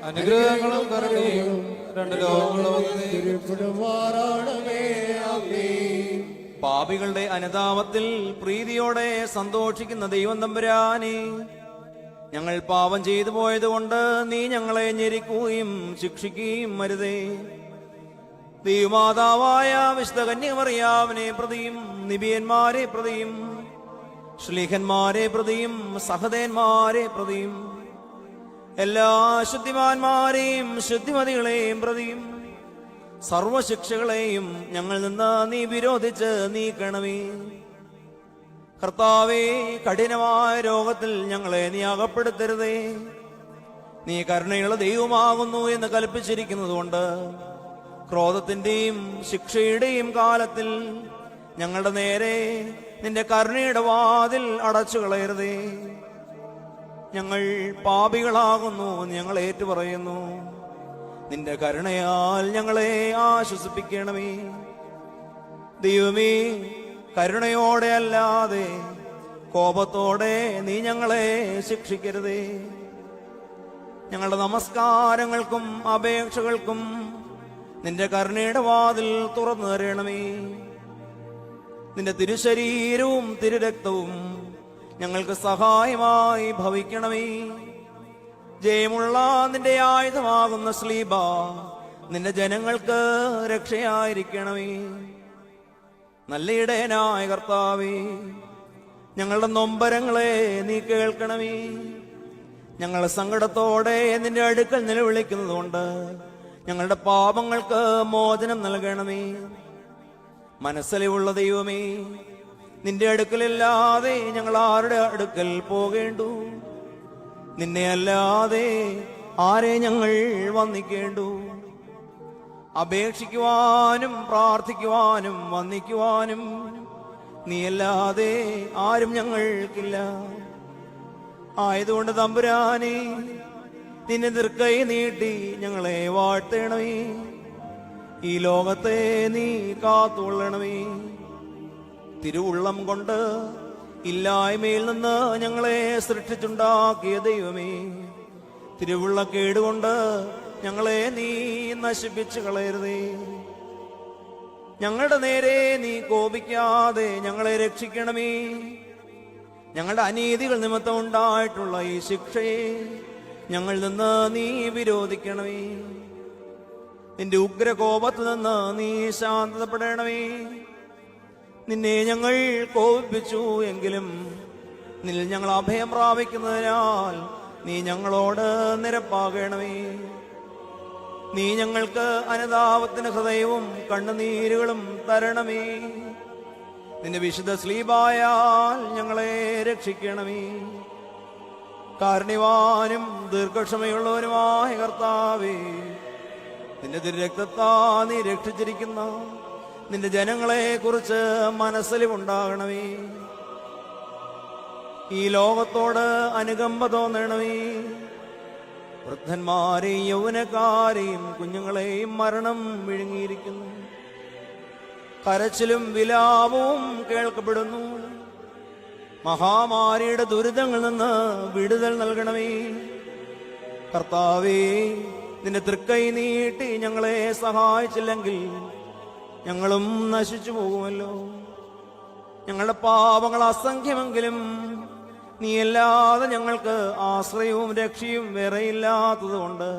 അനുഗ്രഹങ്ങളും കരുണയും രണ്ട് ലോകങ്ങളും പാപികളുടെ അനുതാപത്തിൽ പ്രീതിയോടെ സന്തോഷിക്കുന്ന ദൈവം തമ്പുരാനെ, ഞങ്ങൾ പാപം ചെയ്തു പോയതുകൊണ്ട് നീ ഞങ്ങളെ ഞെരിക്കുകയും ശിക്ഷിക്കുകയും അരുതേ. ദൈവമാതാവായ വിശുദ്ധ കന്യമറിയാവിനെ പ്രതിയും നിബിയന്മാരെ പ്രതിയും ശ്ലീഹന്മാരെ പ്രതിയും സഹദേന്മാരെ പ്രതിയും എല്ലാ ശുദ്ധിമാന്മാരെയും ശുദ്ധിമതികളെയും പ്രതിയും സർവശിക്ഷകളെയും ഞങ്ങൾ നിന്ന് നീ വിരോധിച്ച് നീക്കണമേ. കർത്താവേ, കഠിനമായ രോഗത്തിൽ ഞങ്ങളെ നീ അകപ്പെടുത്തരുതേ. നീ കരുണയുള്ള ദൈവമാകുന്നു എന്ന് കൽപ്പിച്ചിരിക്കുന്നതുകൊണ്ട് ക്രോധത്തിന്റെയും ശിക്ഷയുടെയും കാലത്തിൽ ഞങ്ങളുടെ നേരെ നിന്റെ കരുണയുടെ വാതിൽ അടച്ചു കളയരുതേ. ഞങ്ങൾ പാപികളാകുന്നു, ഞങ്ങൾ ഏറ്റുപറയുന്നു. നിന്റെ കരുണയാൽ ഞങ്ങളെ ആശ്വസിപ്പിക്കണമേ. ദൈവമേ, കരുണയോടെ അല്ലാതെ കോപത്തോടെ നീ ഞങ്ങളെ ശിക്ഷിക്കരുതേ. ഞങ്ങളുടെ നമസ്കാരങ്ങൾക്കും അപേക്ഷകൾക്കും നിന്റെ കരുണയുടെ വാതിൽ തുറന്നു തരണമേ. നിന്റെ തിരുശരീരവും തിരുരക്തവും ഞങ്ങൾക്ക് സഹായമായി ഭവിക്കണമേ. ജയമുള്ള നിന്റെ ആയുധമാകുന്ന സ്ലീബ നിന്റെ ജനങ്ങൾക്ക് രക്ഷയായിരിക്കണമേ. നല്ല ഇടയനായ കർത്താവേ, ഞങ്ങളുടെ നൊമ്പരങ്ങളെ നീ കേൾക്കണമേ. ഞങ്ങൾ സങ്കടത്തോടെ നിന്റെ അടുക്കൽ നിലവിളിക്കുന്നതുകൊണ്ട് ഞങ്ങളുടെ പാപങ്ങൾക്ക് മോചനം നൽകണമേ. മനസ്സലിവുള്ള ദൈവമേ, നിന്റെ അടുക്കലില്ലാതെ ഞങ്ങൾ ആരുടെ അടുക്കൽ പോകേണ്ടു? നിന്നെ അല്ലാതെ ആരെ ഞങ്ങൾ വന്ദിക്കേണ്ടു? അപേക്ഷിക്കുവാനും പ്രാർത്ഥിക്കുവാനും വന്ദിക്കുവാനും നീയല്ലാതെ ആരും ഞങ്ങൾക്കില്ല. ആയതുകൊണ്ട് തമ്പുരാനെ, നിന്നെ തൃക്കൈ നീട്ടി ഞങ്ങളെ വാഴ്ത്തണമേ. ഈ ലോകത്തെ നീ കാത്തുകൊള്ളണമേ. തിരുവുള്ളം കൊണ്ട് ഇല്ലായ്മയിൽ നിന്ന് ഞങ്ങളെ സൃഷ്ടിച്ചുണ്ടാക്കിയ ദൈവമേ, തിരുവുള്ളക്കേടുകൊണ്ട് ഞങ്ങളെ നീ നശിപ്പിച്ചു കളയരുതേ. ഞങ്ങളുടെ നേരെ നീ കോപിക്കാതെ ഞങ്ങളെ രക്ഷിക്കണമേ. ഞങ്ങളുടെ അനീതികൾ നിമിത്തം ഉണ്ടായിട്ടുള്ള ഈ ശിക്ഷയെ ഞങ്ങളിൽ നിന്ന് നീ വിരോധിക്കണമേ. നിന്റെ ഉഗ്രകോപത്തിൽ നിന്ന് നീ ശാന്തതപ്പെടണമേ. നിന്നെ ഞങ്ങൾ കോപിപ്പിച്ചു എങ്കിലും നിന്നിൽ ഞങ്ങൾ അഭയം പ്രാപിക്കുന്നതിനാൽ നീ ഞങ്ങളോട് നിരപ്പാകണമേ. നീ ഞങ്ങൾക്ക് അനുതാപത്തിന് ഹൃദയവും കണ്ണുനീരുകളും തരണമേ. നിന്റെ വിശുദ്ധ സ്ലീബായാൽ ഞങ്ങളെ രക്ഷിക്കണമേ. കാരുണ്യവാനും ദീർഘക്ഷമയുള്ളവനുമായ കർത്താവേ, നിന്റെ തിരുരക്തത്താ നീ രക്ഷിച്ചിരിക്കുന്ന നിന്റെ ജനങ്ങളെ കുറിച്ച് മനസ്സലിവുണ്ടാകണമേ. ഈ ലോകത്തോട് അനുകമ്പ തോന്നണമേ. വൃദ്ധന്മാരെയും യൗവനക്കാരെയും കുഞ്ഞുങ്ങളെയും മരണം വിഴുങ്ങിയിരിക്കുന്നു. കരച്ചിലും വിലാപവും കേൾക്കപ്പെടുന്നു. മഹാമാരിയുടെ ദുരിതങ്ങളിൽ നിന്ന് വിടുതൽ നൽകണമേ. കർത്താവേ, നിന്റെ തൃക്കൈ നീട്ടി ഞങ്ങളെ സഹായിച്ചില്ലെങ്കിൽ ഞങ്ങളും നശിച്ചു പോകുമല്ലോ. ഞങ്ങളുടെ പാപങ്ങൾ അസംഖ്യമെങ്കിലും നീയല്ലാതെ ഞങ്ങൾക്ക് ആശ്രയവും രക്ഷയും വേറെയില്ലാത്തതുകൊണ്ട്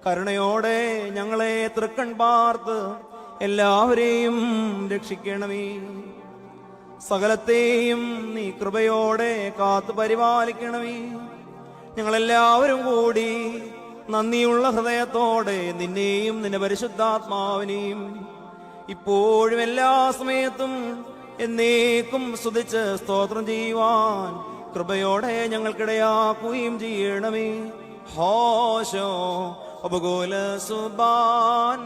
കരുണയോടെ ഞങ്ങളെ തൃക്കൺ പാർത്ത് എല്ലാവരെയും രക്ഷിക്കണമേ. സകലത്തെയും നീ കൃപയോടെ കാത്തു പരിപാലിക്കണമേ. ഞങ്ങളെല്ലാവരും കൂടി നന്ദിയുള്ള ഹൃദയത്തോടെ നിന്നെയും നിന്റെ പരിശുദ്ധാത്മാവിനെയും ഇപ്പോഴും എല്ലാ സമയത്തും എന്നേക്കും സ്തുതിച്ച് സ്തോത്രം ചെയ്യുവാൻ കൃപയോടെ ഞങ്ങൾക്കിടയാക്കുകയും ചെയ്യണമേ. ഹോശോ സുബാൻ